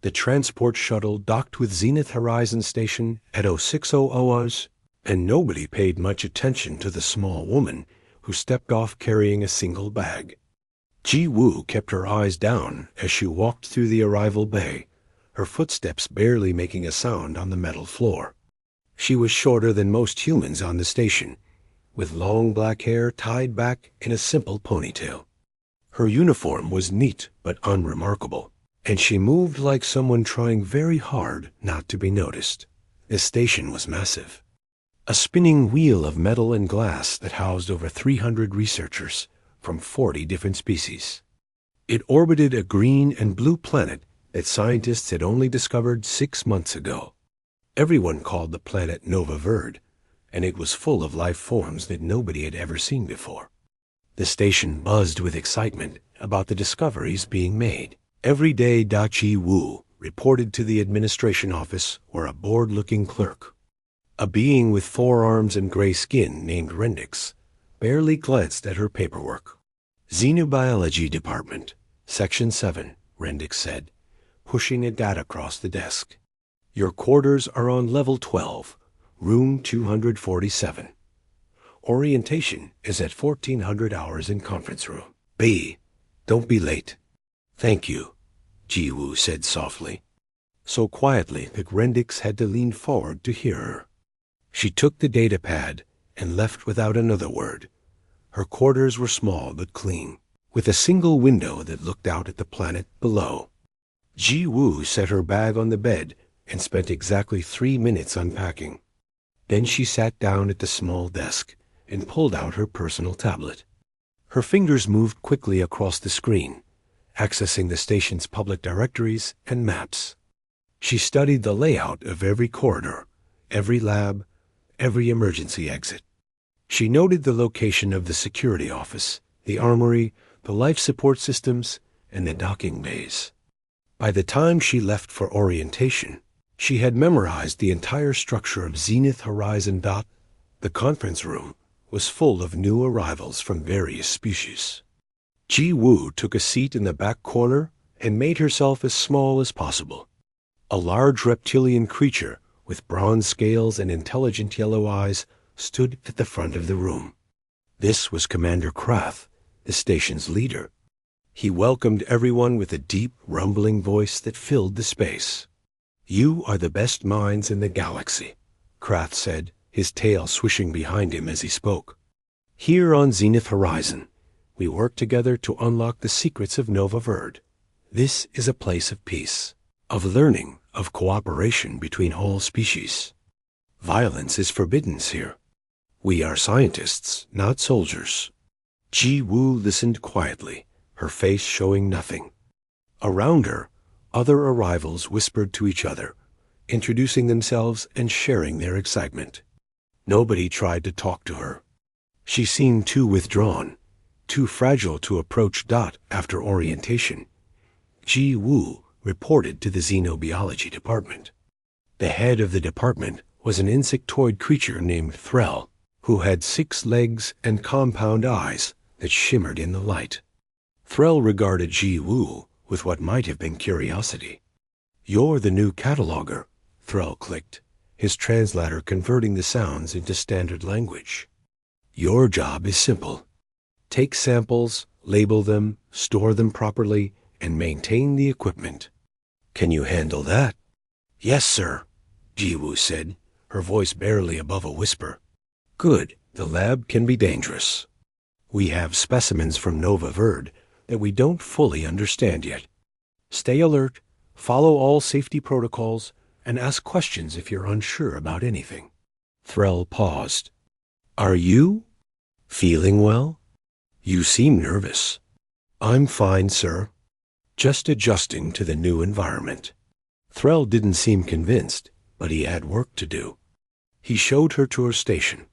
The transport shuttle docked with Zenith Horizon Station at 0600 hours, and nobody paid much attention to the small woman who stepped off carrying a single bag. Ji Woo kept her eyes down as she walked through the arrival bay, her footsteps barely making a sound on the metal floor. She was shorter than most humans on the station, with long black hair tied back in a simple ponytail. Her uniform was neat but unremarkable, and she moved like someone trying very hard not to be noticed. The station was massive. A spinning wheel of metal and glass that housed over 300 researchers from 40 different species. It orbited a green and blue planet that scientists had only discovered 6 months ago. Everyone called the planet Nova Verde, and it was full of life forms that nobody had ever seen before. The station buzzed with excitement about the discoveries being made. Every day Ji Woo reported to the administration office where a bored-looking clerk, a being with 4 arms and gray skin named Rendix, barely glanced at her paperwork. Xenobiology Department, Section 7, Rendix said, pushing a data across the desk. Your quarters are on level 12, room 247. Orientation is at 1400 hours in conference room B. Don't be late. Thank you, Ji Woo said softly, so quietly that Rendix had to lean forward to hear her. She took the data pad and left without another word. Her quarters were small but clean, with a single window that looked out at the planet below. Ji Woo set her bag on the bed and spent exactly 3 minutes unpacking. Then she sat down at the small desk and pulled out her personal tablet. Her fingers moved quickly across the screen, accessing the station's public directories and maps. She studied the layout of every corridor, every lab, every emergency exit. She noted the location of the security office, the armory, the life support systems, and the docking bays. By the time she left for orientation, she had memorized the entire structure of Zenith Horizon. The conference room was full of new arrivals from various species. Ji Woo took a seat in the back corner and made herself as small as possible. A large reptilian creature with bronze scales and intelligent yellow eyes stood at the front of the room. This was Commander Krath, the station's leader. He welcomed everyone with a deep, rumbling voice that filled the space. You are the best minds in the galaxy, Krath said, his tail swishing behind him as he spoke. Here on Zenith Horizon, we work together to unlock the secrets of Nova Verde. This is a place of peace, of learning, of cooperation between all species. Violence is forbidden here. We are scientists, not soldiers. Ji Woo listened quietly, her face showing nothing. Around her, other arrivals whispered to each other, introducing themselves and sharing their excitement. Nobody tried to talk to her. She seemed too withdrawn, too fragile to approach after orientation. Ji Woo reported to the Xenobiology Department. The head of the department was an insectoid creature named Threll, who had 6 legs and compound eyes that shimmered in the light. Threll regarded Ji Woo with what might have been curiosity. You're the new cataloger, Threll clicked, his translator converting the sounds into standard language. Your job is simple. Take samples, label them, store them properly, and maintain the equipment. Can you handle that? Yes, sir, Ji Woo said, her voice barely above a whisper. Good, the lab can be dangerous. We have specimens from Nova Verde that we don't fully understand yet. Stay alert, follow all safety protocols, and ask questions if you're unsure about anything. Threll paused. Are you feeling well? You seem nervous. I'm fine, sir. Just adjusting to the new environment. Threll didn't seem convinced, but he had work to do. He showed her to her station,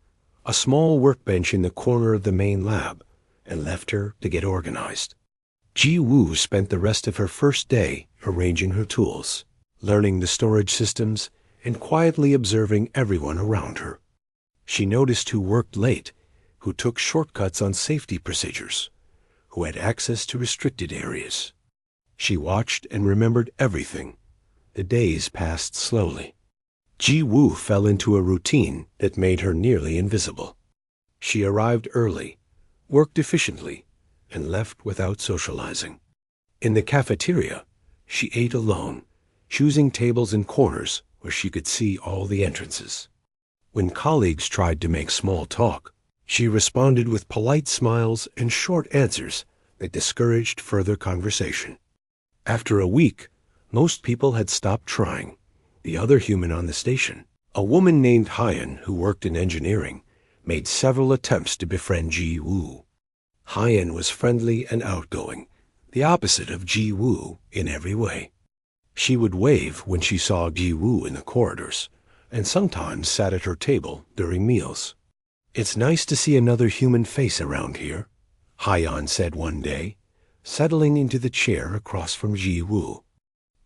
a small workbench in the corner of the main lab, and left her to get organized. Ji Woo spent the rest of her first day arranging her tools, learning the storage systems, and quietly observing everyone around her. She noticed who worked late, who took shortcuts on safety procedures, who had access to restricted areas. She watched and remembered everything, The days passed slowly. Ji Woo fell into a routine that made her nearly invisible. She arrived early, worked efficiently, and left without socializing. In the cafeteria, she ate alone, choosing tables and corners where she could see all the entrances. When colleagues tried to make small talk, she responded with polite smiles and short answers that discouraged further conversation. After a week, most people had stopped trying. The other human on the station, a woman named Hyen who worked in engineering, made several attempts to befriend Ji Woo. Hyen was friendly and outgoing, the opposite of Ji Woo in every way. She would wave when she saw Ji Woo in the corridors, and sometimes sat at her table during meals. "It's nice to see another human face around here," Hyen said one day, settling into the chair across from Ji Woo.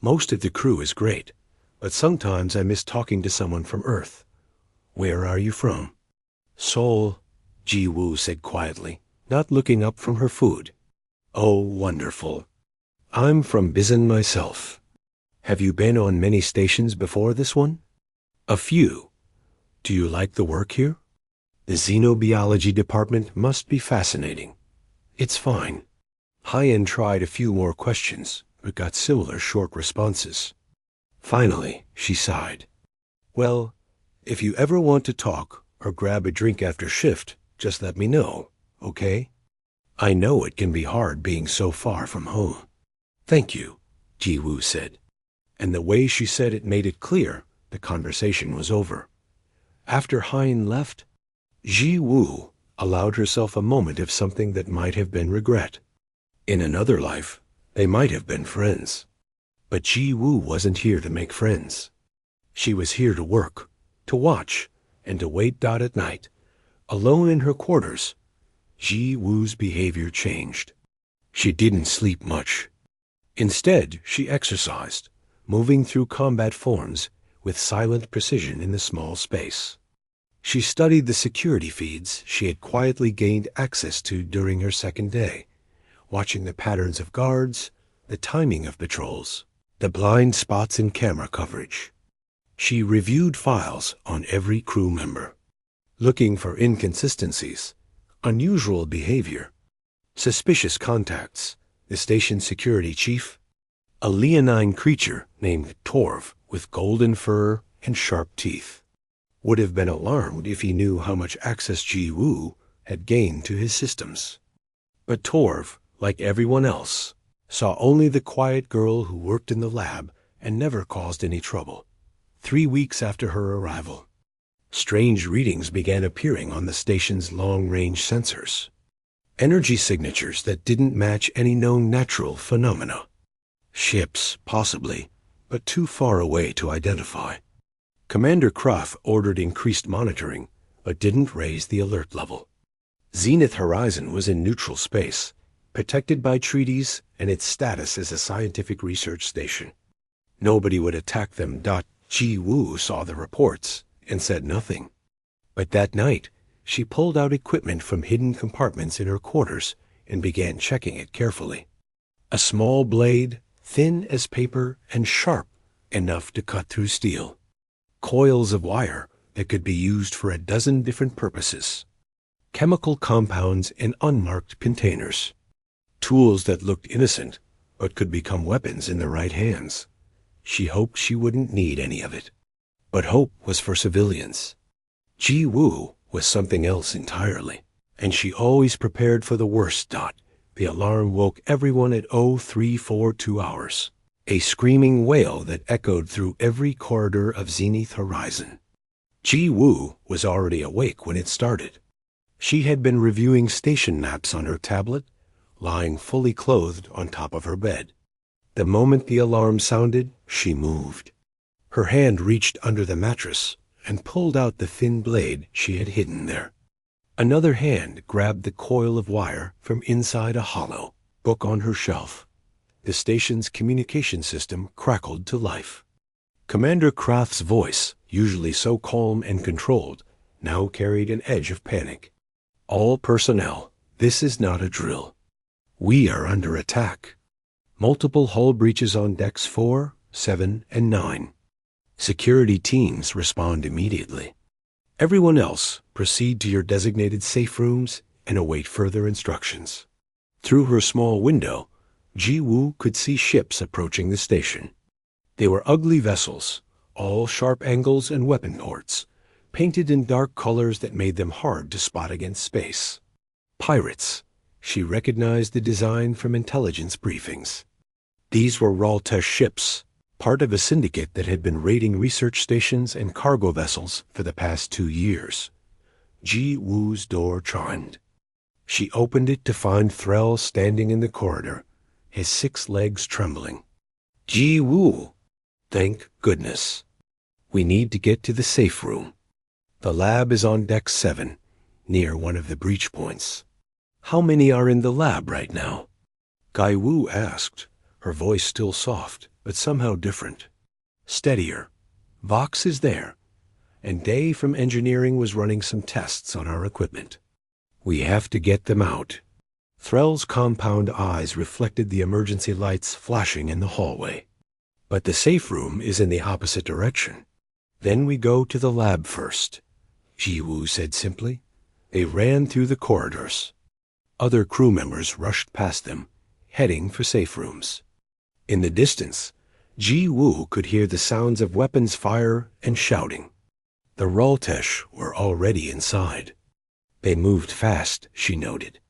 "Most of the crew is great, but sometimes I miss talking to someone from Earth. Where are you from?" "Seoul," Ji Woo said quietly, not looking up from her food. "Oh, wonderful. I'm from Bizen myself. Have you been on many stations before this one?" "A few. Do you like the work here?" "The xenobiology department must be fascinating." "It's fine." Hyen tried a few more questions, but got similar short responses. Finally, she sighed. "Well, if you ever want to talk or grab a drink after shift, just let me know, okay? I know it can be hard being so far from home." "Thank you," Ji Woo said. And the way she said it made it clear the conversation was over. After Hyen left, Ji Woo allowed herself a moment of something that might have been regret. In another life, they might have been friends. But Ji Woo wasn't here to make friends. She was here to work, to watch, and to wait. At night, alone in her quarters, Ji Woo's behavior changed. She didn't sleep much. Instead, she exercised, moving through combat forms with silent precision in the small space. She studied the security feeds she had quietly gained access to during her second day, watching the patterns of guards, the timing of patrols, the blind spots in camera coverage. She reviewed files on every crew member, looking for inconsistencies, unusual behavior, suspicious contacts. The station security chief, a leonine creature named Torv with golden fur and sharp teeth, would have been alarmed if he knew how much access Ji Woo had gained to his systems. But Torv, like everyone else, saw only the quiet girl who worked in the lab and never caused any trouble. 3 weeks after her arrival, strange readings began appearing on the station's long-range sensors. Energy signatures that didn't match any known natural phenomena. Ships, possibly, but too far away to identify. Commander Kraft ordered increased monitoring, but didn't raise the alert level. Zenith Horizon was in neutral space, protected by treaties and its status as a scientific research station. Nobody would attack them. Ji Woo saw the reports and said nothing. But that night, she pulled out equipment from hidden compartments in her quarters and began checking it carefully. A small blade, thin as paper and sharp enough to cut through steel. Coils of wire that could be used for a dozen different purposes. Chemical compounds in unmarked containers. Tools that looked innocent but could become weapons in the right hands. She hoped she wouldn't need any of it. But hope was for civilians. Ji Woo was something else entirely, and she always prepared for the worst. The alarm woke everyone at 0342 hours, a screaming wail that echoed through every corridor of Zenith Horizon. Ji Woo was already awake when it started. She had been reviewing station maps on her tablet, lying fully clothed on top of her bed. The moment the alarm sounded, she moved. Her hand reached under the mattress and pulled out the thin blade she had hidden there. Another hand grabbed the coil of wire from inside a hollow book on her shelf. The station's communication system crackled to life. Commander Kraft's voice, usually so calm and controlled, now carried an edge of panic. "All personnel, this is not a drill. We are under attack. Multiple hull breaches on decks 4, 7, and 9. Security teams respond immediately. Everyone else, proceed to your designated safe rooms and await further instructions. Through her small window, Ji-Woo could see ships approaching the station. They were ugly vessels, all sharp angles and weapon ports, painted in dark colors that made them hard to spot against space. Pirates. She recognized the design from intelligence briefings. These were Raltesh ships, part of a syndicate that had been raiding research stations and cargo vessels for the past 2 years. Ji-Woo's door chimed. She opened it to find Threll standing in the corridor, his 6 legs trembling. Ji-Woo! Thank goodness. We need to get to the safe room. The lab is on deck 7, near one of the breach points. How many are in the lab right now? Gai-Woo asked, her voice still soft, but somehow different. Steadier. Vox is there, and Day from engineering was running some tests on our equipment. We have to get them out. Threll's compound eyes reflected the emergency lights flashing in the hallway. But the safe room is in the opposite direction. Then we go to the lab first, Ji-Woo said simply. They ran through the corridors. Other crew members rushed past them, heading for safe rooms. In the distance, Ji-Woo could hear the sounds of weapons fire and shouting. The Raltesh were already inside. They moved fast, she noted.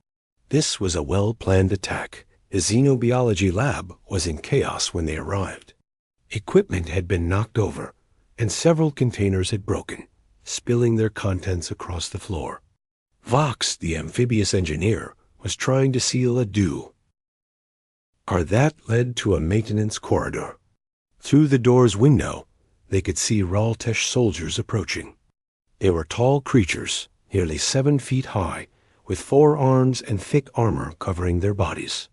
This was a well-planned attack. The xenobiology lab was in chaos when they arrived. Equipment had been knocked over, and several containers had broken, spilling their contents across the floor. Vox, the amphibious engineer, was trying to seal a due. That led to a maintenance corridor. Through the door's window, they could see Raltesh soldiers approaching. They were tall creatures, nearly 7 feet high, with 4 arms and thick armor covering their bodies.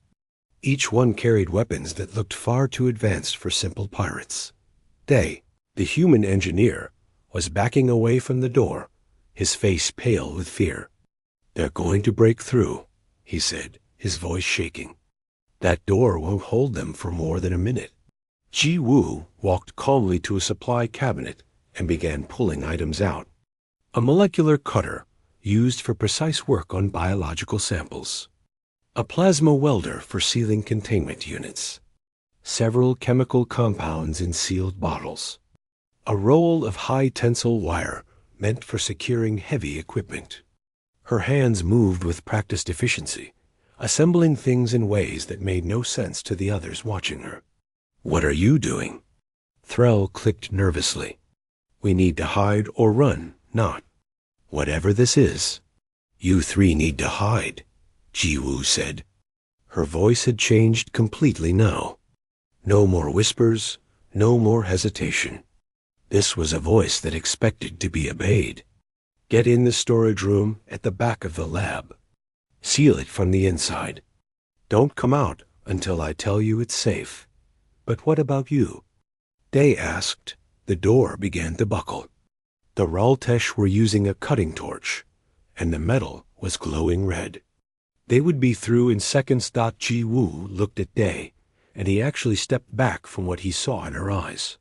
Each one carried weapons that looked far too advanced for simple pirates. Day, the human engineer, was backing away from the door, his face pale with fear. They're going to break through, he said, his voice shaking. That door won't hold them for more than a minute. Ji-Woo walked calmly to a supply cabinet and began pulling items out. A molecular cutter used for precise work on biological samples. A plasma welder for sealing containment units. Several chemical compounds in sealed bottles. A roll of high-tensile wire meant for securing heavy equipment. Her hands moved with practiced efficiency, assembling things in ways that made no sense to the others watching her. What are you doing? Threll clicked nervously. We need to hide or run, not. Whatever this is. You 3 need to hide, Ji-Woo said. Her voice had changed completely now. No more whispers, no more hesitation. This was a voice that expected to be obeyed. Get in the storage room at the back of the lab. Seal it from the inside. Don't come out until I tell you it's safe. But what about you? Day asked. The door began to buckle. The Raltesh were using a cutting torch, and the metal was glowing red. They would be through in seconds. Ji-Woo looked at Day, and he actually stepped back from what he saw in her eyes.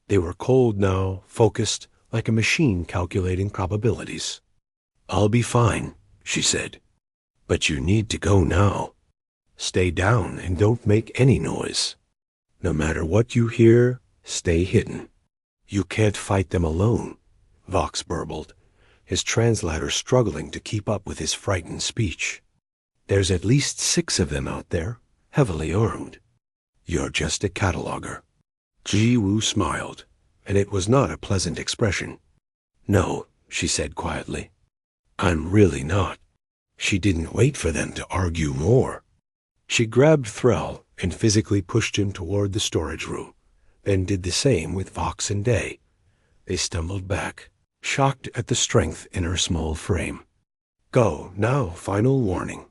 They were cold now, focused, like a machine calculating probabilities. I'll be fine, she said. But you need to go now. Stay down and don't make any noise. No matter what you hear, stay hidden. You can't fight them alone, Vox burbled, his translator struggling to keep up with his frightened speech. There's at least 6 of them out there, heavily armed. You're just a cataloger. Ji-Woo smiled, and it was not a pleasant expression. No, she said quietly. I'm really not. She didn't wait for them to argue more. She grabbed Threll and physically pushed him toward the storage room, then did the same with Vox and Day. They stumbled back, shocked at the strength in her small frame. Go, now, final warning.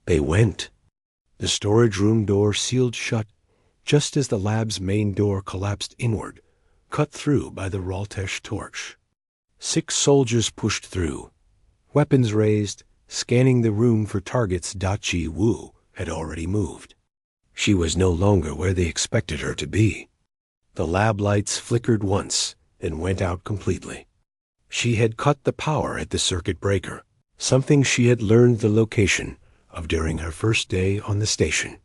They went. The storage room door sealed shut just as the lab's main door collapsed inward, cut through by the Raltesh torch. 6 soldiers pushed through, weapons raised, scanning the room for targets. Ji-Woo had already moved. She was no longer where they expected her to be. The lab lights flickered once, then went out completely. She had cut the power at the circuit breaker, something she had learned the location of during her first day on the station.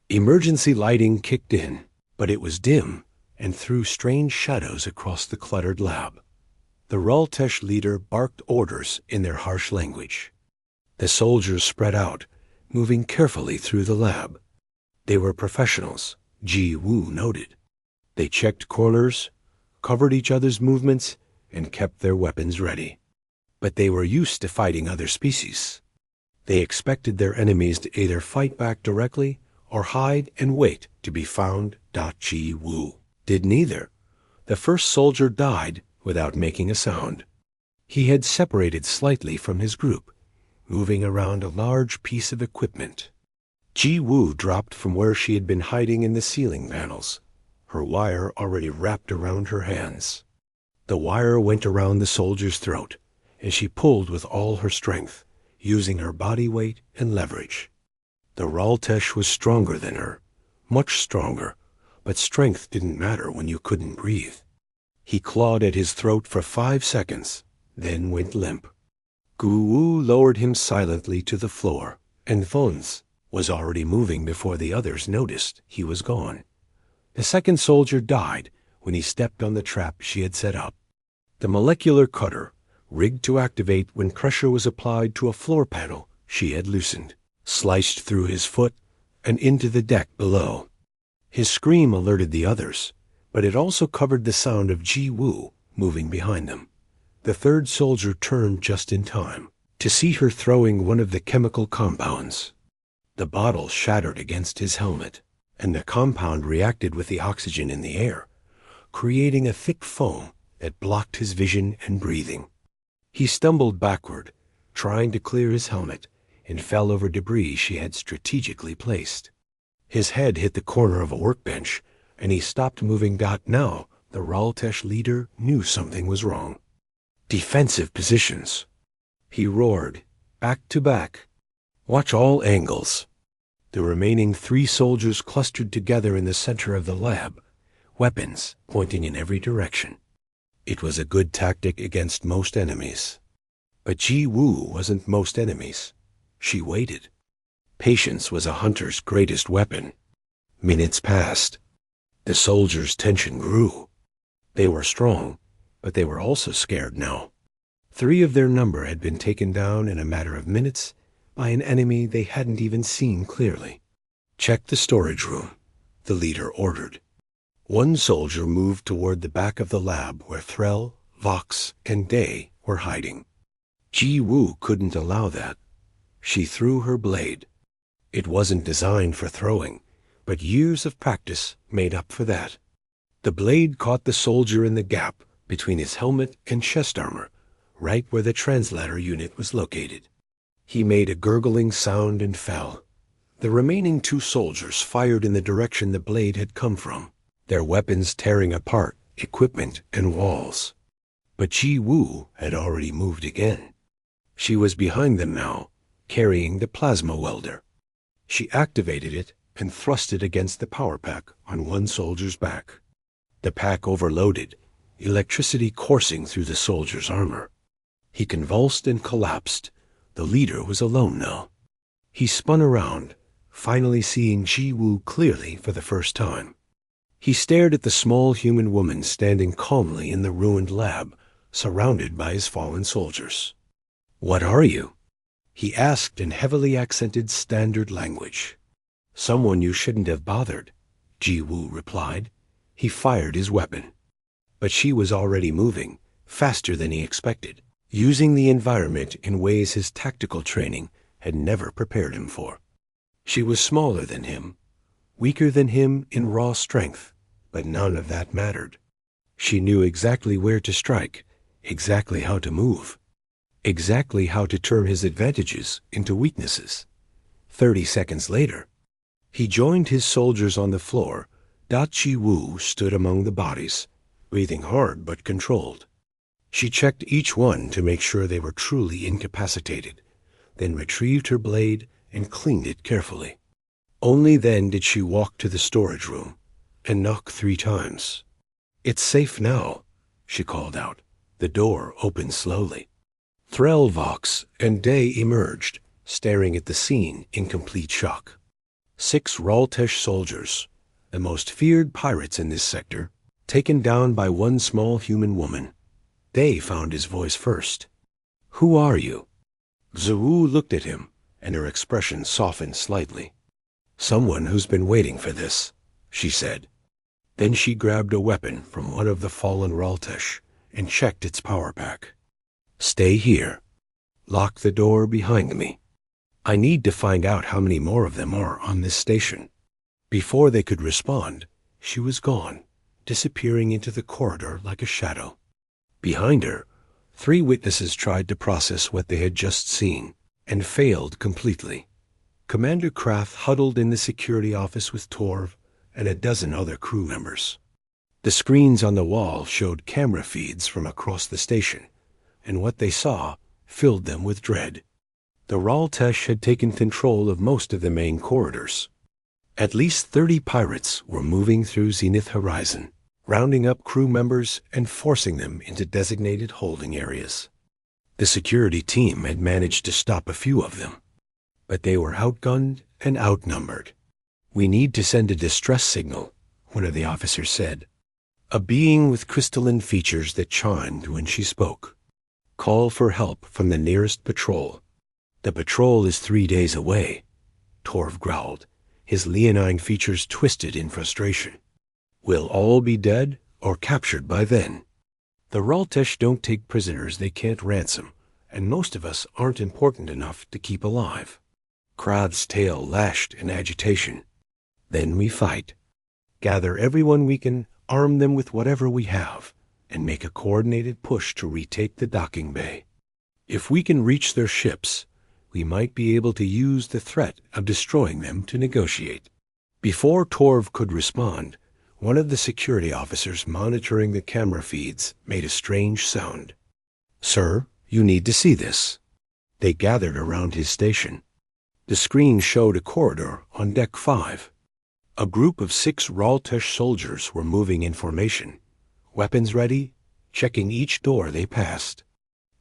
Emergency lighting kicked in, but it was dim and threw strange shadows across the cluttered lab. The Raltesh leader barked orders in their harsh language. The soldiers spread out, moving carefully through the lab. They were professionals, Ji Woo noted. They checked corners, covered each other's movements, and kept their weapons ready. But they were used to fighting other species. They expected their enemies to either fight back directly or hide and wait to be found. Ji Woo did neither. The first soldier died without making a sound. He had separated slightly from his group, moving around a large piece of equipment. Ji Woo dropped from where she had been hiding in the ceiling panels, her wire already wrapped around her hands. The wire went around the soldier's throat, and she pulled with all her strength, using her body weight and leverage. The Raltesh was stronger than her, much stronger, but strength didn't matter when you couldn't breathe. He clawed at his throat for 5 seconds, then went limp. Gu Wu lowered him silently to the floor, and Fons was already moving before the others noticed he was gone. The second soldier died when he stepped on the trap she had set up. The molecular cutter, rigged to activate when pressure was applied to a floor panel she had loosened, sliced through his foot and into the deck below. His scream alerted the others, but it also covered the sound of Ji Woo moving behind them. The third soldier turned just in time to see her throwing one of the chemical compounds. The bottle shattered against his helmet, and the compound reacted with the oxygen in the air, creating a thick foam that blocked his vision and breathing. He stumbled backward, trying to clear his helmet, and fell over debris she had strategically placed. His head hit the corner of a workbench, and he stopped moving. Now, the Raltesh leader knew something was wrong. Defensive positions. He roared, back to back. Watch all angles. The remaining 3 soldiers clustered together in the center of the lab, weapons pointing in every direction. It was a good tactic against most enemies. But Ji Woo wasn't most enemies. She waited. Patience was a hunter's greatest weapon. Minutes passed. The soldiers' tension grew. They were strong, but they were also scared now. 3 of their number had been taken down in a matter of minutes by an enemy they hadn't even seen clearly. Check the storage room, the leader ordered. 1 soldier moved toward the back of the lab where Threll, Vox, and Day were hiding. Ji Woo couldn't allow that. She threw her blade. It wasn't designed for throwing, but years of practice made up for that. The blade caught the soldier in the gap between his helmet and chest armor, right where the translator unit was located. He made a gurgling sound and fell. The remaining 2 soldiers fired in the direction the blade had come from, their weapons tearing apart equipment and walls. But Ji Woo had already moved again. She was behind them now, carrying the plasma welder. She activated it and thrust it against the power pack on 1 soldier's back. The pack overloaded, electricity coursing through the soldier's armor. He convulsed and collapsed. The leader was alone now. He spun around, finally seeing Ji Woo clearly for the first time. He stared at the small human woman standing calmly in the ruined lab, surrounded by his fallen soldiers. "What are you?" he asked in heavily accented standard language. "Someone you shouldn't have bothered," Ji Woo replied. He fired his weapon. But she was already moving, faster than he expected, using the environment in ways his tactical training had never prepared him for. She was smaller than him, weaker than him in raw strength, but none of that mattered. She knew exactly where to strike, exactly how to move, exactly how to turn his advantages into weaknesses. 30 seconds later, he joined his soldiers on the floor. Ji Woo stood among the bodies, breathing hard but controlled. She checked each one to make sure they were truly incapacitated, then retrieved her blade and cleaned it carefully. Only then did she walk to the storage room and knock 3 times. "It's safe now," she called out. The door opened slowly. Threlvox and Day emerged, staring at the scene in complete shock. 6 Raltesh soldiers, the most feared pirates in this sector, taken down by one small human woman. Day found his voice first. "Who are you?" Zhu looked at him, and her expression softened slightly. "Someone who's been waiting for this," she said. Then she grabbed a weapon from one of the fallen Raltesh and checked its power pack. "Stay here. Lock the door behind me. I need to find out how many more of them are on this station." Before they could respond, she was gone, disappearing into the corridor like a shadow. Behind her, 3 witnesses tried to process what they had just seen, and failed completely. Commander Kraft huddled in the security office with Torv and a dozen other crew members. The screens on the wall showed camera feeds from across the station, and what they saw filled them with dread. The Raltesh had taken control of most of the main corridors. At least 30 pirates were moving through Zenith Horizon, rounding up crew members and forcing them into designated holding areas. The security team had managed to stop a few of them, but they were outgunned and outnumbered. "We need to send a distress signal," one of the officers said. A being with crystalline features that chimed when she spoke. "Call for help from the nearest patrol." "The patrol is 3 days away," Torv growled, his leonine features twisted in frustration. "We'll all be dead or captured by then. The Raltesh don't take prisoners they can't ransom, and most of us aren't important enough to keep alive." Krath's tail lashed in agitation. "Then we fight. Gather everyone we can, arm them with whatever we have, and make a coordinated push to retake the docking bay. If we can reach their ships, we might be able to use the threat of destroying them to negotiate." Before Torv could respond, one of the security officers monitoring the camera feeds made a strange sound. "Sir, you need to see this." They gathered around his station. The screen showed a corridor on Deck 5. A group of 6 Raltesh soldiers were moving in formation, weapons ready, checking each door they passed.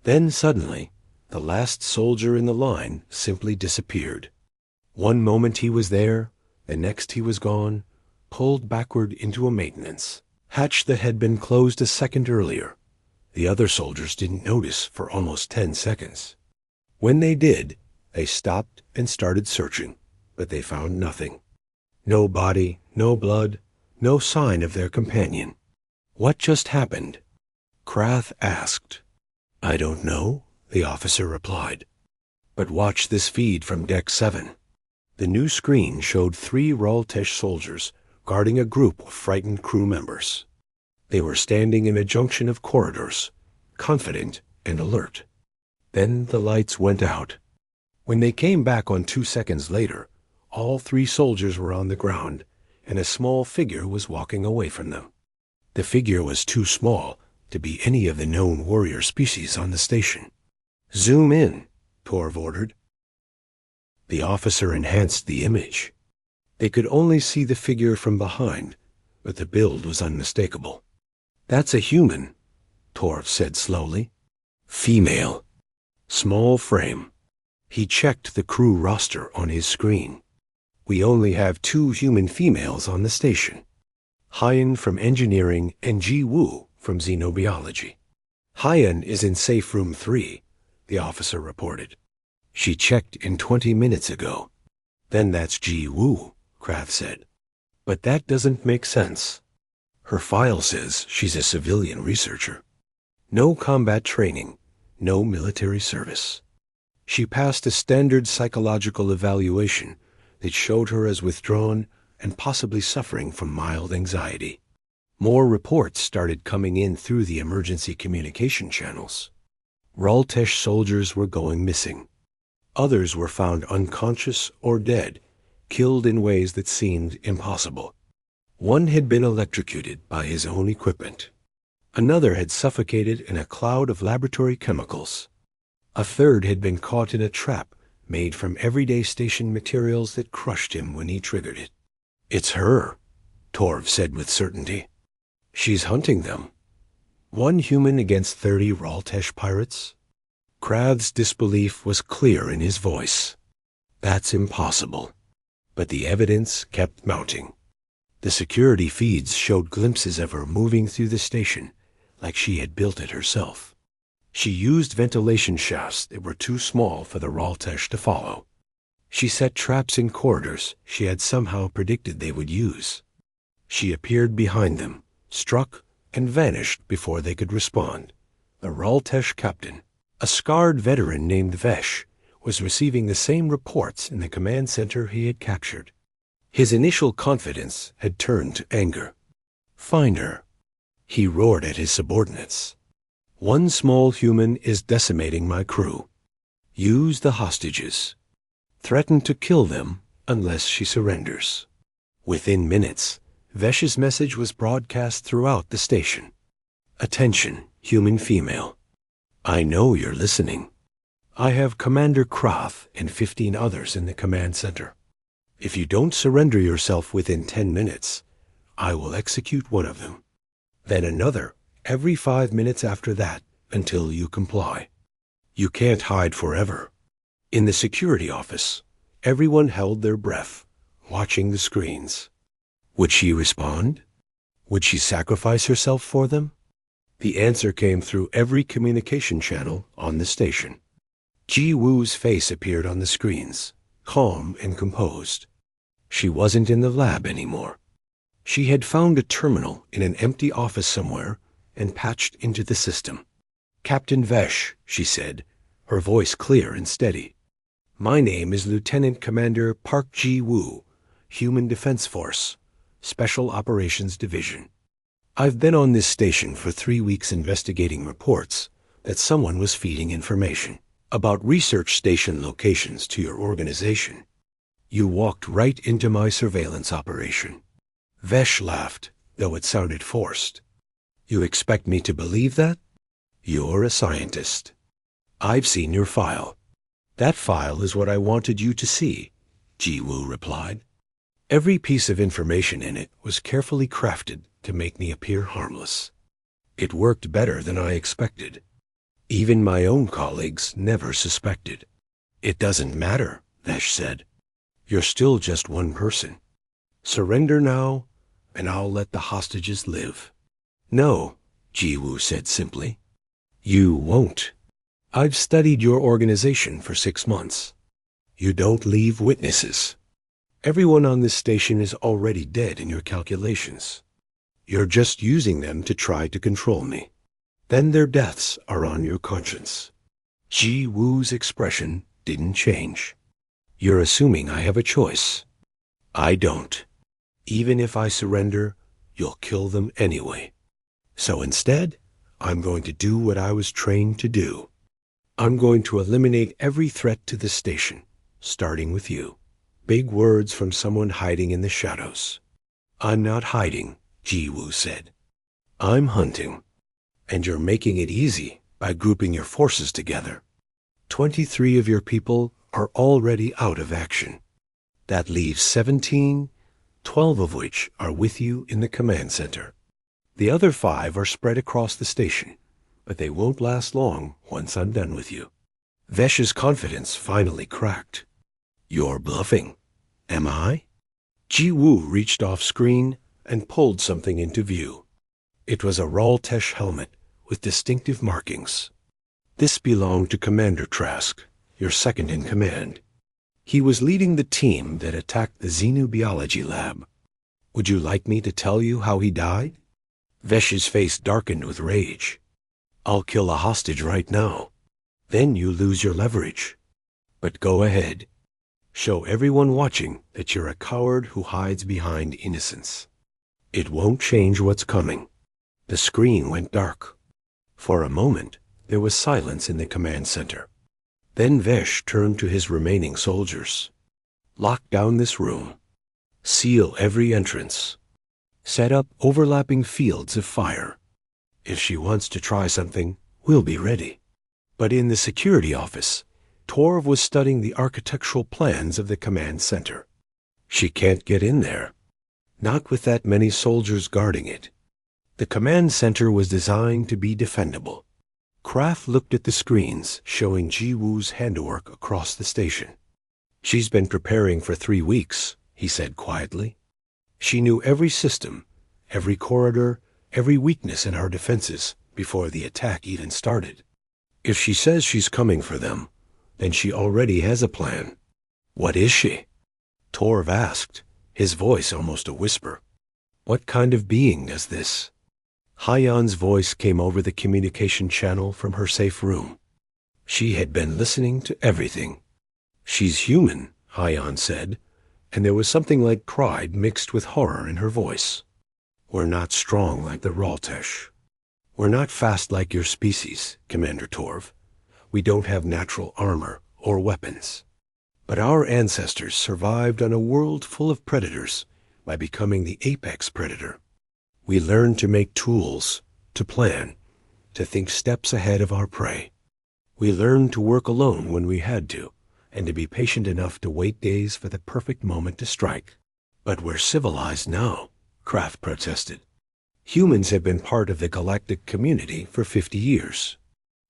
Then suddenly, the last soldier in the line simply disappeared. One moment he was there, the next he was gone, pulled backward into a maintenance hatch that had been closed a second earlier. The other soldiers didn't notice for almost 10 seconds. When they did, they stopped and started searching, but they found nothing. No body, no blood, no sign of their companion. "What just happened?" Krath asked. "I don't know," the officer replied. "But watch this feed from Deck 7. The new screen showed 3 Raltesh soldiers guarding a group of frightened crew members. They were standing in a junction of corridors, confident and alert. Then the lights went out. When they came back on 2 seconds later, all 3 soldiers were on the ground, and a small figure was walking away from them. The figure was too small to be any of the known warrior species on the station. "Zoom in," Torv ordered. The officer enhanced the image. They could only see the figure from behind, but the build was unmistakable. "That's a human," Torv said slowly. "Female. Small frame." He checked the crew roster on his screen. "We only have 2 human females on the station. Hyan from engineering and Ji Wu from xenobiology. Hyan is in safe room 3, the officer reported. "She checked in 20 minutes ago." "Then that's Ji Wu," Kraft said. "But that doesn't make sense. Her file says she's a civilian researcher. No combat training, no military service. She passed a standard psychological evaluation that showed her as withdrawn and possibly suffering from mild anxiety." More reports started coming in through the emergency communication channels. Raltesh soldiers were going missing. Others were found unconscious or dead, killed in ways that seemed impossible. One had been electrocuted by his own equipment. Another had suffocated in a cloud of laboratory chemicals. A third had been caught in a trap made from everyday station materials that crushed him when he triggered it. "It's her," Torv said with certainty. She's hunting them. 1 human against 30 Raltesh pirates? Krath's disbelief was clear in his voice. That's impossible. But the evidence kept mounting. The security feeds showed glimpses of her moving through the station, like she had built it herself. She used ventilation shafts that were too small for the Raltesh to follow. She set traps in corridors she had somehow predicted they would use. She appeared behind them, struck, and vanished before they could respond. The Raltesh captain, a scarred veteran named Vesh, was receiving the same reports in the command center he had captured. His initial confidence had turned to anger. "Find her," he roared at his subordinates. "1 small human is decimating my crew. Use the hostages. Threaten to kill them unless she surrenders." Within minutes, Vesh's message was broadcast throughout the station. "Attention, human female. I know you're listening. I have Commander Krath and 15 others in the command center. If you don't surrender yourself within 10 minutes, I will execute 1 of them. Then another every 5 minutes after that until you comply. You can't hide forever." In the security office, everyone held their breath, watching the screens. Would she respond? Would she sacrifice herself for them? The answer came through every communication channel on the station. Ji Woo's face appeared on the screens, calm and composed. She wasn't in the lab anymore. She had found a terminal in an empty office somewhere and patched into the system. "Captain Vesh," she said, her voice clear and steady. "My name is Lieutenant Commander Park Ji Woo, Human Defense Force, Special Operations Division. I've been on this station for 3 weeks investigating reports that someone was feeding information about research station locations to your organization. You walked right into my surveillance operation." Vesh laughed, though it sounded forced. "You expect me to believe that? You're a scientist. I've seen your file." "That file is what I wanted you to see," Ji Woo replied. "Every piece of information in it was carefully crafted to make me appear harmless. It worked better than I expected. Even my own colleagues never suspected." "It doesn't matter," Vesh said. "You're still just 1 person. Surrender now, and I'll let the hostages live." "No," Ji Woo said simply. "You won't. I've studied your organization for 6 months. You don't leave witnesses. Everyone on this station is already dead in your calculations. You're just using them to try to control me. Then their deaths are on your conscience." Ji Woo's expression didn't change. "You're assuming I have a choice. I don't. Even if I surrender, you'll kill them anyway. So instead, I'm going to do what I was trained to do. I'm going to eliminate every threat to the station, starting with you." Big words from someone hiding in the shadows. "I'm not hiding," Ji Woo said. "I'm hunting. And you're making it easy by grouping your forces together. 23 of your people are already out of action. That leaves 17, 12 of which are with you in the command center. The other 5 are spread across the station, but they won't last long once I'm done with you." Vesh's confidence finally cracked. "You're bluffing. Am I?" Ji Woo reached off screen and pulled something into view. It was a Raltesh helmet with distinctive markings. This belonged to Commander Trask, your second in command. He was leading the team that attacked the xenobiology lab. "Would you like me to tell you how he died?" Vesh's face darkened with rage. "I'll kill a hostage right now. Then you lose your leverage. But go ahead. Show everyone watching that you're a coward who hides behind innocence. It won't change what's coming." The screen went dark. For a moment, there was silence in the command center. Then Vesh turned to his remaining soldiers. "Lock down this room. Seal every entrance. Set up overlapping fields of fire. If she wants to try something, we'll be ready." But in the security office, Torv was studying the architectural plans of the command center. "She can't get in there. Not with that many soldiers guarding it. The command center was designed to be defendable. Kraft looked at the screens showing Ji Woo's handiwork across the station. "She's been preparing for 3 weeks," he said quietly. "She knew every system, every corridor, every weakness in our defenses before the attack even started. If she says she's coming for them, then she already has a plan." "What is she?" Torv asked, his voice almost a whisper. "What kind of being is this?" Hyan's voice came over the communication channel from her safe room. She had been listening to everything. "She's human," Hyan said, and there was something like pride mixed with horror in her voice. "We're not strong like the Raltesh. We're not fast like your species, Commander Torv. We don't have natural armor or weapons. But our ancestors survived on a world full of predators by becoming the apex predator. We learned to make tools, to plan, to think steps ahead of our prey. We learned to work alone when we had to, and to be patient enough to wait days for the perfect moment to strike." "But we're civilized now," Kraft protested. "Humans have been part of the galactic community for 50 years.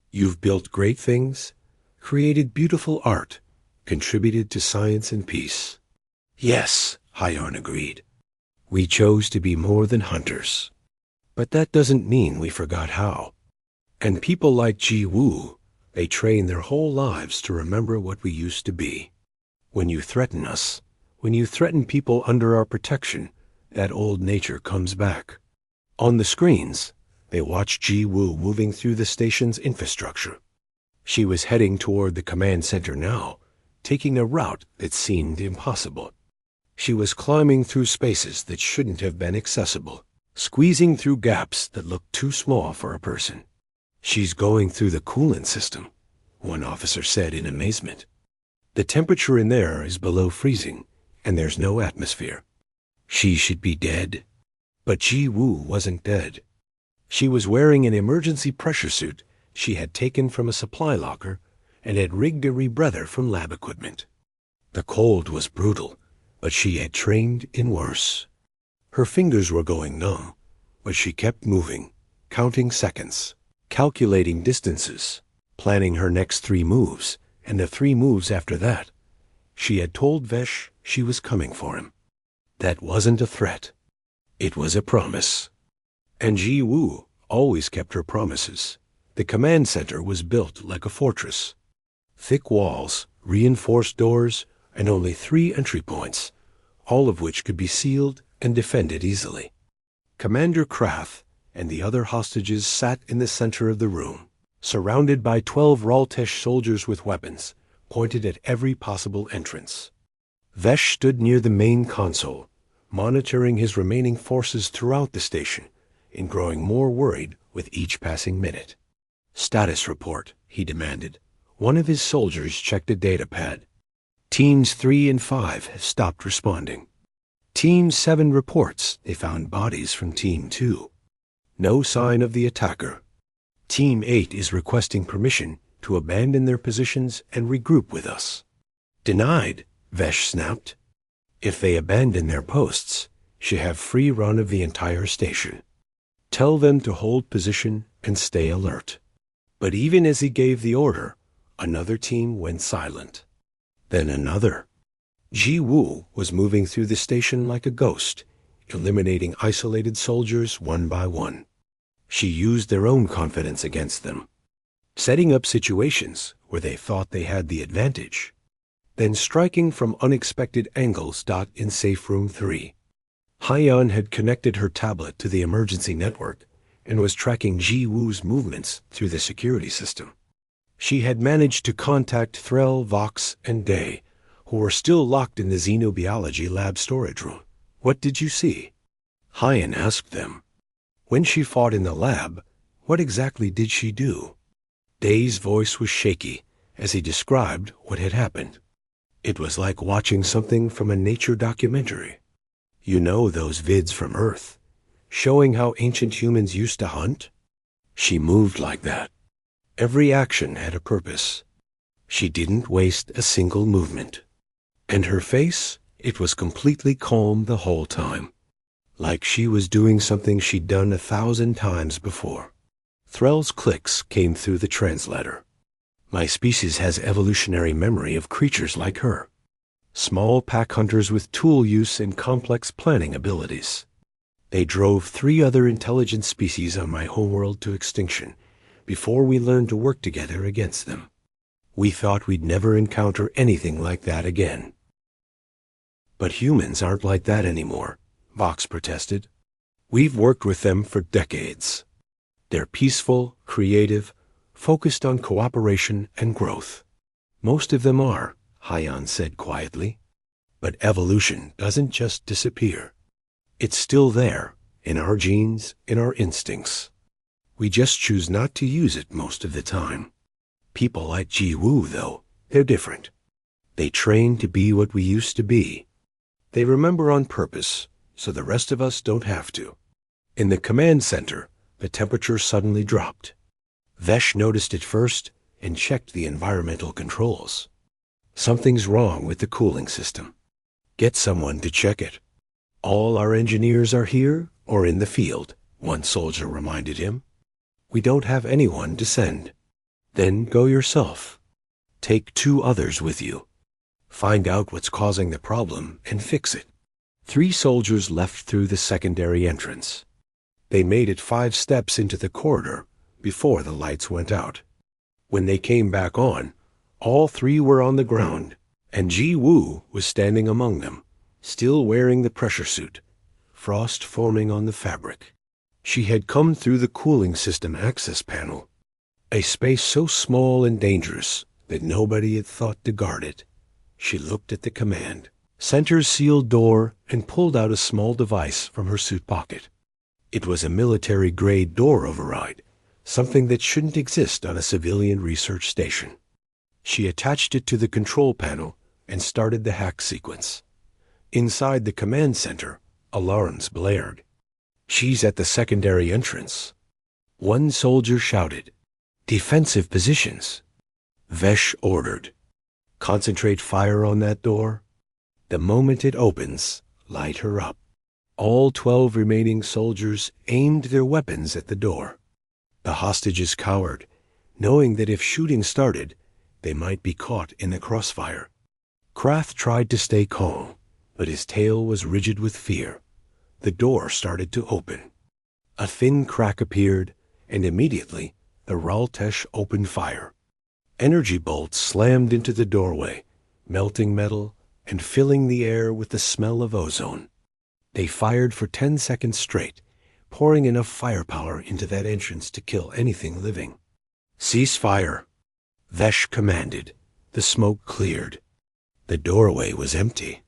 You've built great things, created beautiful art, contributed to science and peace." "Yes," Hyan agreed. "We chose to be more than hunters. But that doesn't mean we forgot how. And people like Ji Woo, they train their whole lives to remember what we used to be. When you threaten us, when you threaten people under our protection, that old nature comes back." On the screens, they watched Ji Woo moving through the station's infrastructure. She was heading toward the command center now, taking a route that seemed impossible. She was climbing through spaces that shouldn't have been accessible, squeezing through gaps that looked too small for a person. "She's going through the coolant system," one officer said in amazement. "The temperature in there is below freezing, and there's no atmosphere. She should be dead." But Ji Woo wasn't dead. She was wearing an emergency pressure suit she had taken from a supply locker and had rigged a rebreather from lab equipment. The cold was brutal, but she had trained in worse. Her fingers were going numb, but she kept moving, counting seconds, calculating distances, planning her next 3 moves, and the 3 moves after that. She had told Vesh she was coming for him. That wasn't a threat. It was a promise. And Ji Woo always kept her promises. The command center was built like a fortress. Thick walls, reinforced doors, and only 3 entry points, all of which could be sealed and defended easily. Commander Krath and the other hostages sat in the center of the room, surrounded by 12 Raltesh soldiers with weapons, pointed at every possible entrance. Vesh stood near the main console, monitoring his remaining forces throughout the station, and growing more worried with each passing minute. "Status report," he demanded. One of his soldiers checked a data pad. Teams 3 and 5 have stopped responding. Team 7 reports they found bodies from Team 2. No sign of the attacker. Team 8 is requesting permission to abandon their positions and regroup with us. "Denied," Vesh snapped. "If they abandon their posts, she have free run of the entire station. Tell them to hold position and stay alert." But even as he gave the order, another team went silent. Then another. Ji Woo was moving through the station like a ghost, eliminating isolated soldiers one by one. She used their own confidence against them, setting up situations where they thought they had the advantage, then striking from unexpected angles. In Safe Room 3. Hyan had connected her tablet to the emergency network and was tracking Ji Woo's movements through the security system. She had managed to contact Threll, Vox, and Day, who were still locked in the xenobiology lab storage room. "What did you see?" Hyan asked them. "When she fought in the lab, what exactly did she do?" Day's voice was shaky as he described what had happened. It was like watching something from a nature documentary. "You know those vids from Earth, showing how ancient humans used to hunt? She moved like that. Every action had a purpose. She didn't waste a single movement. And her face, it was completely calm the whole time. like she was doing something she'd done 1,000 times before. Threll's clicks came through the translator. My species has evolutionary memory of creatures like her. Small pack hunters with tool use and complex planning abilities. They drove 3 other intelligent species on my homeworld to extinction before we learned to work together against them. We thought we'd never encounter anything like that again. But humans aren't like that anymore, Vox protested. We've worked with them for decades. They're peaceful, creative, focused on cooperation and growth. Most of them are, Hyan said quietly. But evolution doesn't just disappear. It's still there, in our genes, in our instincts. We just choose not to use it most of the time. People like Ji Woo, though, they're different. They train to be what we used to be. They remember on purpose, so the rest of us don't have to. In the command center, the temperature suddenly dropped. Vesh noticed it first and checked the environmental controls. Something's wrong with the cooling system. Get someone to check it. All our engineers are here or in the field, one soldier reminded him. We don't have anyone to send. Then go yourself. Take 2 others with you. Find out what's causing the problem and fix it. 3 soldiers left through the secondary entrance. They made it 5 steps into the corridor before the lights went out. When they came back on, all 3 were on the ground, and Ji Woo was standing among them, still wearing the pressure suit, frost forming on the fabric. She had come through the cooling system access panel, a space so small and dangerous that nobody had thought to guard it. She looked at the command center's sealed door and pulled out a small device from her suit pocket. It was a military-grade door override, something that shouldn't exist on a civilian research station. She attached it to the control panel and started the hack sequence. Inside the command center, alarms blared. She's at the secondary entrance. One soldier shouted, "Defensive positions." Vesh ordered, "Concentrate fire on that door. The moment it opens, light her up." All 12 remaining soldiers aimed their weapons at the door. The hostages cowered, knowing that if shooting started, they might be caught in the crossfire. Krath tried to stay calm, but his tail was rigid with fear. The door started to open. A thin crack appeared, and immediately the Raltesh opened fire. Energy bolts slammed into the doorway, melting metal and filling the air with the smell of ozone. They fired for 10 seconds straight, pouring enough firepower into that entrance to kill anything living. "Cease fire," Vesh commanded. The smoke cleared. The doorway was empty.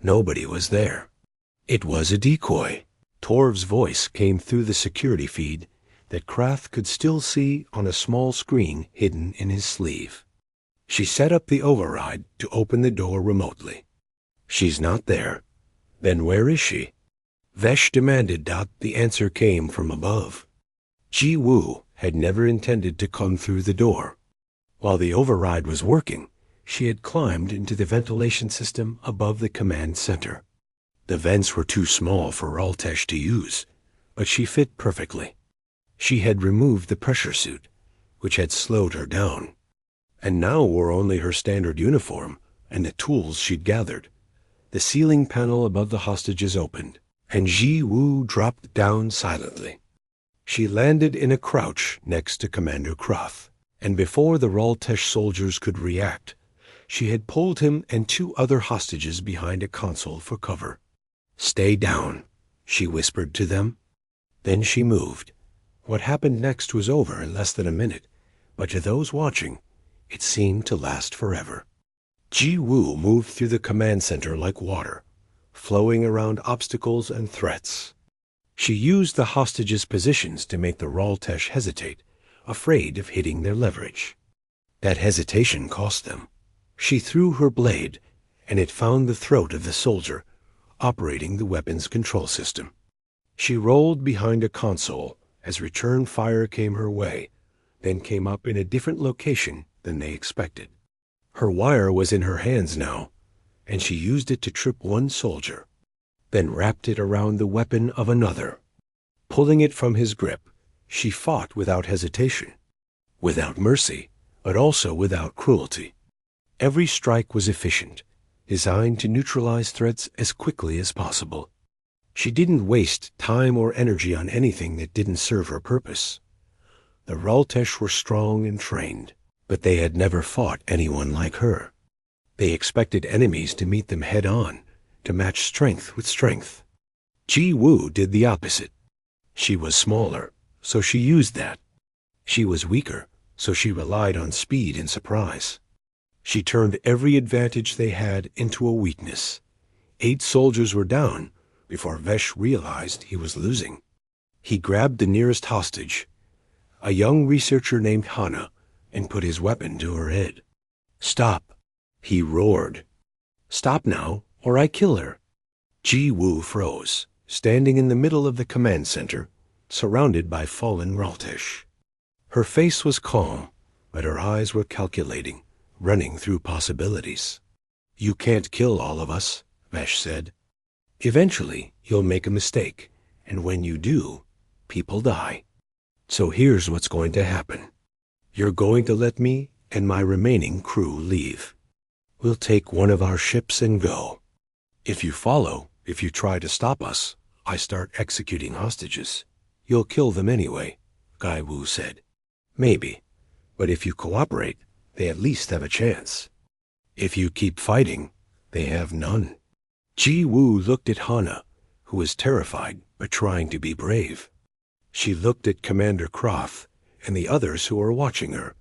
Nobody was there. It was a decoy. Torv's voice came through the security feed that Krath could still see on a small screen hidden in his sleeve. She set up the override to open the door remotely. "She's not there. Then where is she?" Vesh demanded. The answer came from above. Ji Woo had never intended to come through the door. While the override was working, she had climbed into the ventilation system above the command center. The vents were too small for Raltesh to use, but she fit perfectly. She had removed the pressure suit, which had slowed her down, and now wore only her standard uniform and the tools she'd gathered. The ceiling panel above the hostages opened, and Ji Woo dropped down silently. She landed in a crouch next to Commander Krath, and before the Raltesh soldiers could react, she had pulled him and 2 other hostages behind a console for cover. "Stay down," she whispered to them. Then she moved. What happened next was over in less than a minute, but to those watching, it seemed to last forever. Ji Woo moved through the command center like water, flowing around obstacles and threats. She used the hostages' positions to make the Raltesh hesitate, afraid of hitting their leverage. That hesitation cost them. She threw her blade, and it found the throat of the soldier operating the weapons control system. She rolled behind a console as return fire came her way, then came up in a different location than they expected. Her wire was in her hands now, and she used it to trip one soldier. then wrapped it around the weapon of another. Pulling it from his grip, she fought without hesitation, without mercy, but also without cruelty. Every strike was efficient, designed to neutralize threats as quickly as possible. She didn't waste time or energy on anything that didn't serve her purpose. The Raltesh were strong and trained, but they had never fought anyone like her. They expected enemies to meet them head-on, to match strength with strength. Ji Woo did the opposite. She was smaller, so she used that. She was weaker, so she relied on speed and surprise. She turned every advantage they had into a weakness. 8 soldiers were down before Vesh realized he was losing. He grabbed the nearest hostage, a young researcher named Hana, and put his weapon to her head. "Stop," he roared. "Stop now, or I kill her." Ji Woo froze, standing in the middle of the command center, surrounded by fallen Raltesh. Her face was calm, but her eyes were calculating, running through possibilities. "You can't kill all of us," Vesh said. "Eventually, you'll make a mistake, and when you do, people die. So here's what's going to happen. You're going to let me and my remaining crew leave. We'll take one of our ships and go. If you try to stop us, I start executing hostages. You'll kill them anyway," Gai Wu said. "Maybe, but if you cooperate, they at least have a chance. If you keep fighting, they have none." Ji Woo looked at Hana, who was terrified but trying to be brave. She looked at Commander Croth and the others who were watching her,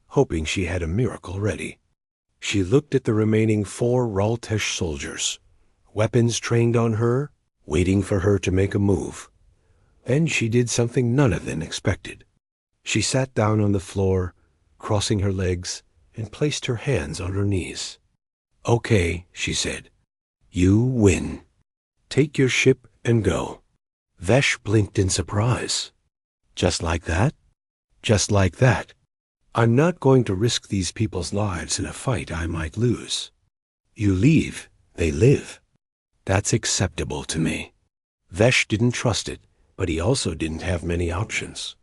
hoping she had a miracle ready. She looked at the remaining 4 Raltesh soldiers, weapons trained on her, waiting for her to make a move. Then she did something none of them expected. She sat down on the floor, crossing her legs, and placed her hands on her knees. "Okay," she said. "You win. Take your ship and go." Vesh blinked in surprise. "Just like that?" "Just like that. I'm not going to risk these people's lives in a fight I might lose. You leave, they live. That's acceptable to me." Vesh didn't trust it, but he also didn't have many options.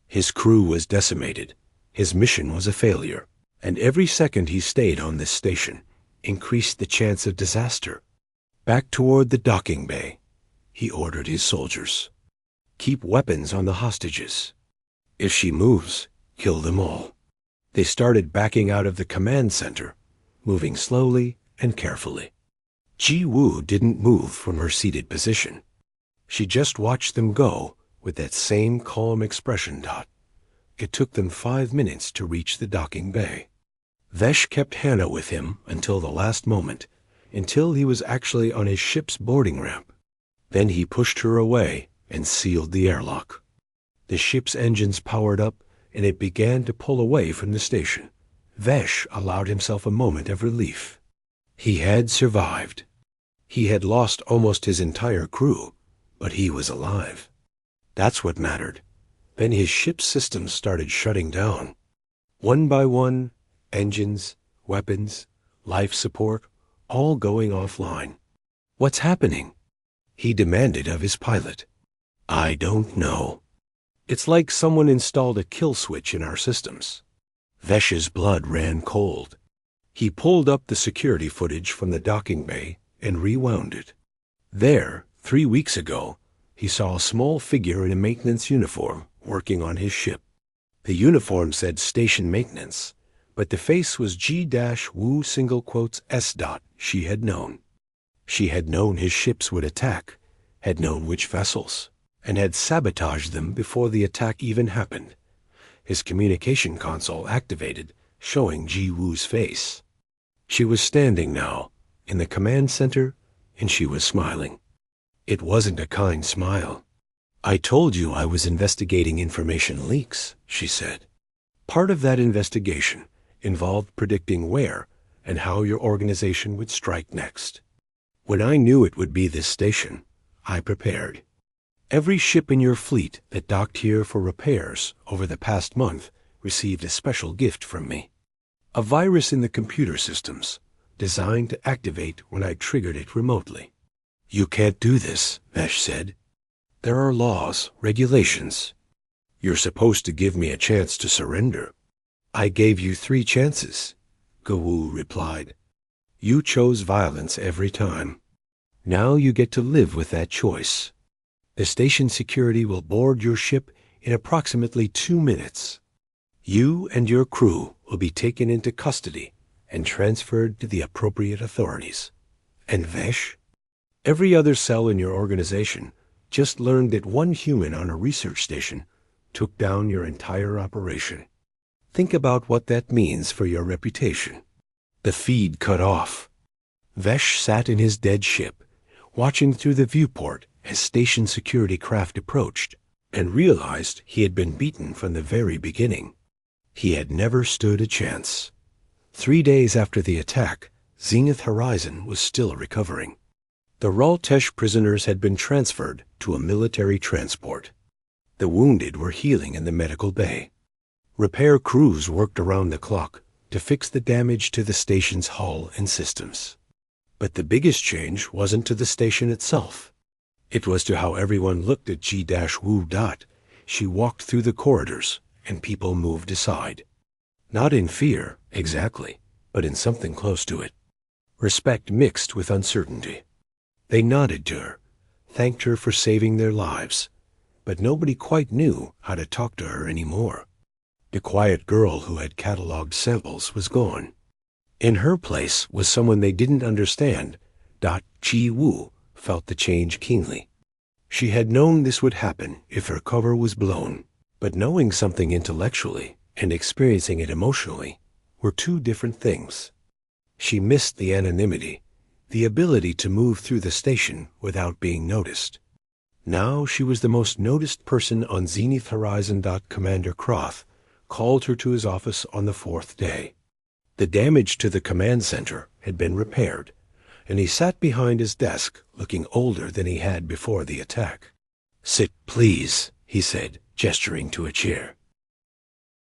His crew was decimated, his mission was a failure, and every second he stayed on this station increased the chance of disaster. Back toward the docking bay, he ordered his soldiers. "Keep weapons on the hostages. If she moves, kill them all." They started backing out of the command center, moving slowly and carefully. Ji Woo didn't move from her seated position. She just watched them go with that same calm expression. It took them 5 minutes to reach the docking bay. Vesh kept Hana with him until the last moment, until he was actually on his ship's boarding ramp. Then he pushed her away and sealed the airlock. The ship's engines powered up, and it began to pull away from the station. Vesh allowed himself a moment of relief. He had survived. He had lost almost his entire crew, but he was alive. That's what mattered. Then his ship's systems started shutting down. One by one, engines, weapons, life support, all going offline. "What's happening?" he demanded of his pilot. "I don't know. It's like someone installed a kill switch in our systems." Vesh's blood ran cold. He pulled up the security footage from the docking bay and rewound it. There, 3 weeks ago, he saw a small figure in a maintenance uniform working on his ship. The uniform said station maintenance, but the face was G-Woo S. She had known. She had known his ships would attack, had known which vessels, and had sabotaged them before the attack even happened. His communication console activated, showing Ji Woo's face. She was standing now, in the command center, and she was smiling. It wasn't a kind smile. "I told you I was investigating information leaks," she said. "Part of that investigation involved predicting where and how your organization would strike next. When I knew it would be this station, I prepared. Every ship in your fleet that docked here for repairs over the past month received a special gift from me. A virus in the computer systems, designed to activate when I triggered it remotely. "You can't do this," Vesh said. "There are laws, regulations. You're supposed to give me a chance to surrender." "I gave you 3 chances," Gawu replied. "You chose violence every time. Now you get to live with that choice. The station security will board your ship in approximately 2 minutes. You and your crew will be taken into custody and transferred to the appropriate authorities." "And Vesh?" "Every other cell in your organization just learned that one human on a research station took down your entire operation. Think about what that means for your reputation." The feed cut off. Vesh sat in his dead ship, watching through the viewport as station security craft approached, and realized he had been beaten from the very beginning. He had never stood a chance. 3 days after the attack, Zenith Horizon was still recovering. The Raltesh prisoners had been transferred to a military transport. The wounded were healing in the medical bay. Repair crews worked around the clock to fix the damage to the station's hull and systems. But the biggest change wasn't to the station itself. It was to how everyone looked at G-Wu. She walked through the corridors, and people moved aside. Not in fear, exactly, but in something close to it. Respect mixed with uncertainty. They nodded to her, thanked her for saving their lives, but nobody quite knew how to talk to her anymore. The quiet girl who had cataloged samples was gone. In her place was someone they didn't understand. Chi-Wu felt the change keenly. She had known this would happen if her cover was blown, but knowing something intellectually and experiencing it emotionally were 2 different things. She missed the anonymity, the ability to move through the station without being noticed. Now she was the most noticed person on Zenith Horizon. Commander Croth called her to his office on the 4th day. The damage to the command center had been repaired, and he sat behind his desk looking older than he had before the attack. "Sit, please," he said, gesturing to a chair.